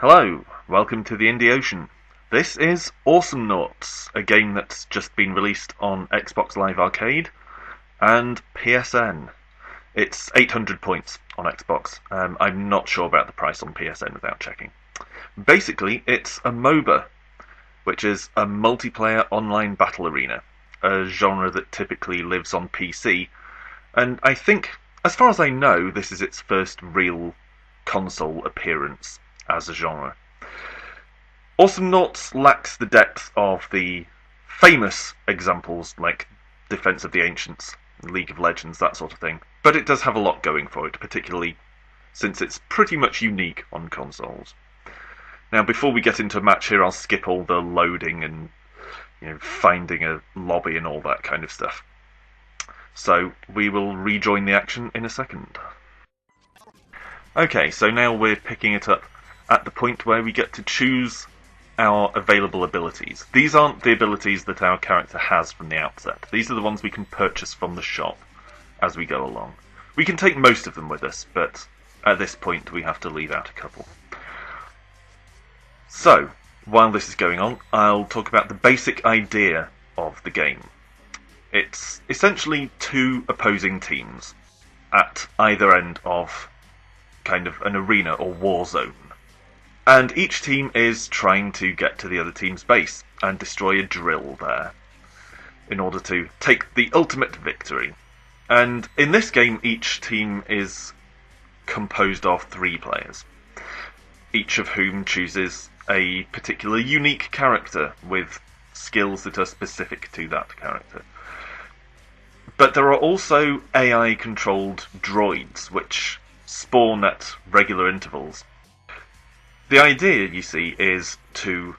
Hello, welcome to the Indie Ocean. This is Awesomenauts, a game that's just been released on Xbox Live Arcade and PSN. It's 800 points on Xbox. I'm not sure about the price on PSN without checking. Basically, it's a MOBA, which is a multiplayer online battle arena, a genre that typically lives on PC, and I think, as far as I know, this is its first real console appearance as a genre. Awesomenauts lacks the depth of the famous examples like Defense of the Ancients, League of Legends, that sort of thing, but it does have a lot going for it, particularly since it's pretty much unique on consoles. Now, before we get into a match here, I'll skip all the loading and finding a lobby and all that kind of stuff. So we will rejoin the action in a second. Okay, so now we're picking it up at the point where we get to choose our available abilities. These aren't the abilities that our character has from the outset. These are the ones we can purchase from the shop as we go along. We can take most of them with us, but at this point we have to leave out a couple. So, while this is going on, I'll talk about the basic idea of the game. It's essentially two opposing teams at either end of kind of an arena or war zone. And each team is trying to get to the other team's base and destroy a drill there in order to take the ultimate victory. And in this game, each team is composed of 3 players, each of whom chooses a particular unique character with skills that are specific to that character. But there are also AI-controlled droids, which spawn at regular intervals. The idea, you see, is to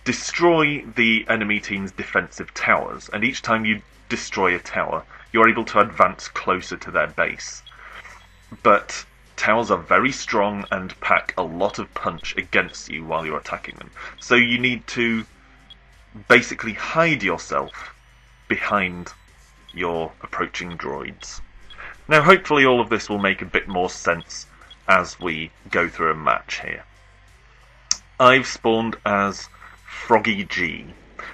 destroy the enemy team's defensive towers, and each time you destroy a tower, you're able to advance closer to their base. But towers are very strong and pack a lot of punch against you while you're attacking them, so you need to basically hide yourself behind your approaching droids. Now, hopefully all of this will make a bit more sense as we go through a match here. I've spawned as Froggy G.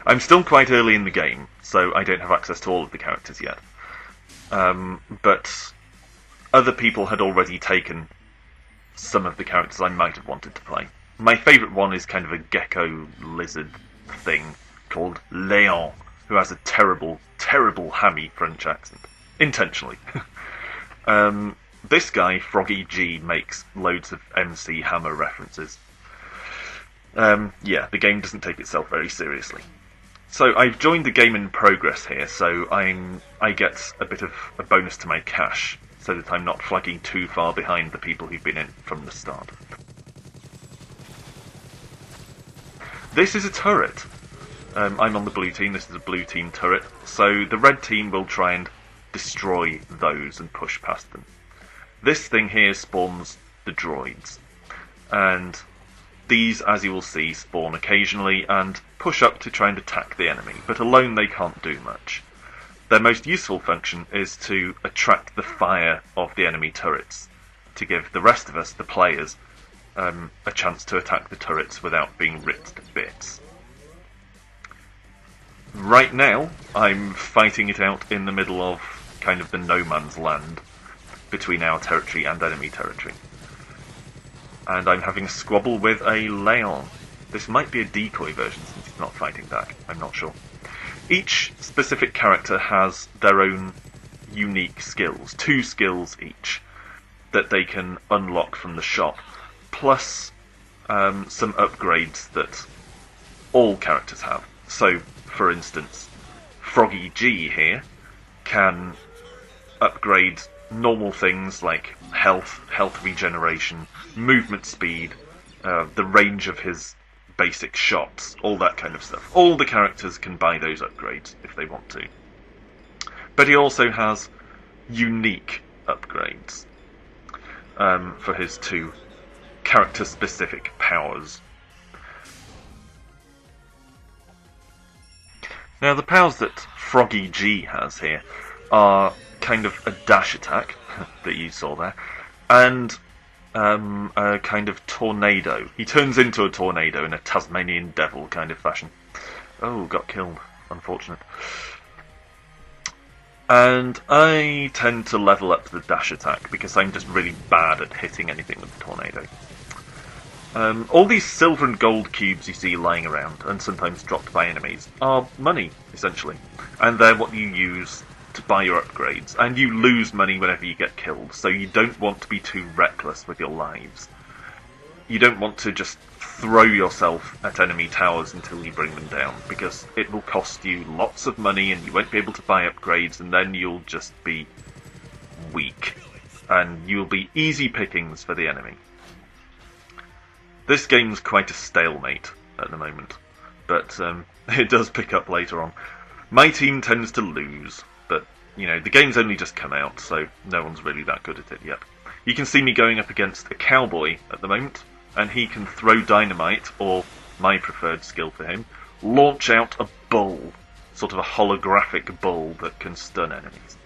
I'm still quite early in the game, so I don't have access to all of the characters yet. But other people had already taken some of the characters I might have wanted to play. My favourite one is kind of a gecko lizard thing called Léon, who has a terrible, terrible hammy French accent. Intentionally. This guy, Froggy G, makes loads of MC Hammer references. The game doesn't take itself very seriously. So I've joined the game in progress here, so I get a bit of a bonus to my cash, so that I'm not flagging too far behind the people who've been in from the start. This is a turret. I'm on the blue team, this is a blue team turret, so the red team will try and destroy those and push past them. This thing here spawns the droids, and these, as you will see, spawn occasionally and push up to try and attack the enemy, but alone they can't do much. Their most useful function is to attract the fire of the enemy turrets, to give the rest of us, the players, a chance to attack the turrets without being ripped to bits. Right now, I'm fighting it out in the middle of kind of the no man's land between our territory and enemy territory. And I'm having a squabble with a Léon. This might be a decoy version since he's not fighting back, I'm not sure. Each specific character has their own unique skills, 2 skills each, that they can unlock from the shop, plus some upgrades that all characters have. So, for instance, Froggy G here can upgrade normal things like health regeneration, movement speed, the range of his basic shots, all that kind of stuff. All the characters can buy those upgrades if they want to. But he also has unique upgrades for his 2 character-specific powers. Now, the powers that Froggy G has here are kind of a dash attack that you saw there, and a kind of tornado. He turns into a tornado in a Tasmanian devil kind of fashion. Oh, got killed. Unfortunate. And I tend to level up the dash attack because I'm just really bad at hitting anything with the tornado. All these silver and gold cubes you see lying around, and sometimes dropped by enemies, are money, essentially. And they're what you use to buy your upgrades. And you lose money whenever you get killed, so you don't want to be too reckless with your lives. You don't want to just throw yourself at enemy towers until you bring them down, because it will cost you lots of money and you won't be able to buy upgrades, and then you'll just be weak. And you'll be easy pickings for the enemy. This game's quite a stalemate at the moment, but it does pick up later on. My team tends to lose, but, you know, the game's only just come out, so no one's really that good at it yet. You can see me going up against a cowboy at the moment, and he can throw dynamite, or my preferred skill for him, launch out a bull, sort of a holographic bull that can stun enemies.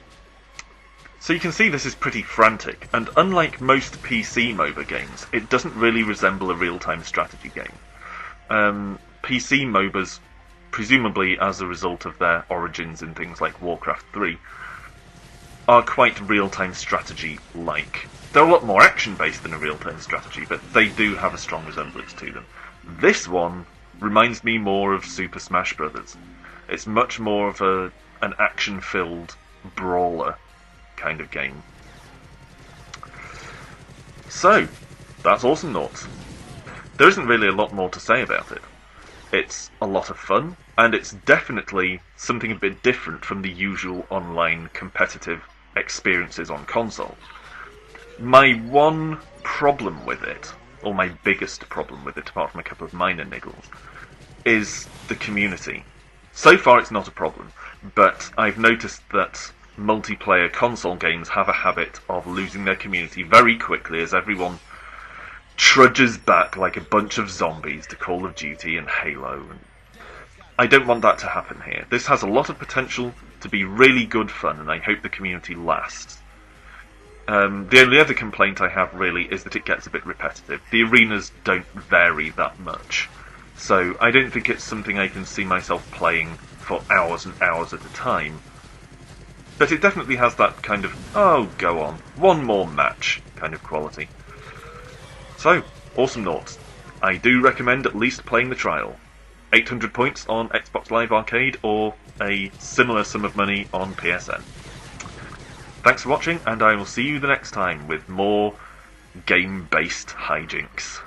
So you can see this is pretty frantic, and unlike most PC MOBA games, it doesn't really resemble a real-time strategy game. PC MOBAs, presumably as a result of their origins in things like Warcraft 3, are quite real-time strategy-like. They're a lot more action-based than a real-time strategy, but they do have a strong resemblance to them. This one reminds me more of Super Smash Bros. It's much more of an action-filled brawler kind of game. So, that's Awesomenauts. There isn't really a lot more to say about it. It's a lot of fun, and it's definitely something a bit different from the usual online competitive experiences on console. My one problem with it, or my biggest problem with it, apart from a couple of minor niggles, is the community. So far it's not a problem, but I've noticed that multiplayer console games have a habit of losing their community very quickly as everyone trudges back like a bunch of zombies to Call of Duty and Halo. And I don't want that to happen here. This has a lot of potential to be really good fun, and I hope the community lasts. The only other complaint I have really is that it gets a bit repetitive. The arenas don't vary that much, so I don't think it's something I can see myself playing for hours and hours at a time. But it definitely has that kind of, oh, go on, one more match kind of quality. So, Awesomenauts. I do recommend at least playing the trial. 800 points on Xbox Live Arcade, or a similar sum of money on PSN. Thanks for watching, and I will see you the next time with more game-based hijinks.